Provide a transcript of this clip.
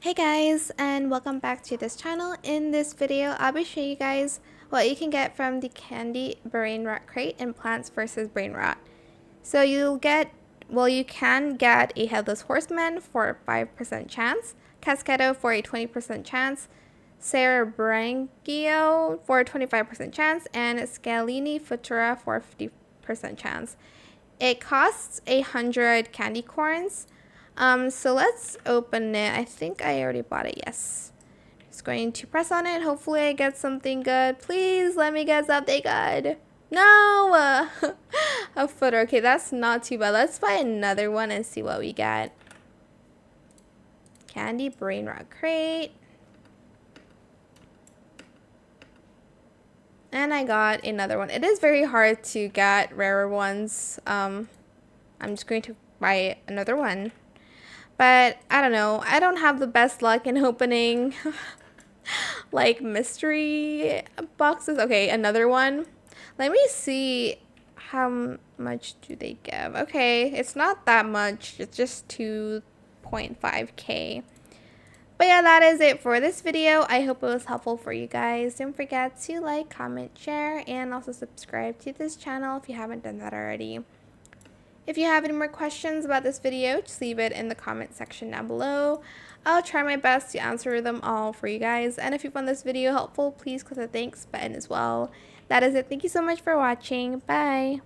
Hey guys, and welcome back to this channel. In this video, I'll be showing you guys what you can get from the Candy Brainrot Crate in Plants vs. Brainrot. So you can get a headless horseman for a 5% chance, cascetto for a 20% chance, brankio for a 25% chance, and scalini futura for a 50% chance. It costs 100 candy corns. So let's open it. I think I already bought it. Yes. Just going to press on it. Hopefully I get something good. Please let me get something good. No! A footer. Okay, that's not too bad. Let's buy another one and see what we get. Candy Brainrot Crate. And I got another one. It is very hard to get rarer ones. I'm just going to buy another one. But I don't know. I don't have the best luck in opening like mystery boxes. Okay, another one. Let me see how much do they give. Okay, it's not that much. It's just 2.5k. But yeah, that is it for this video. I hope it was helpful for you guys. Don't forget to like, comment, share, and also subscribe to this channel if you haven't done that already. If you have any more questions about this video, just leave it in the comment section down below. I'll try my best to answer them all for you guys. And if you found this video helpful, please click the thanks button as well. That is it. Thank you so much for watching. Bye.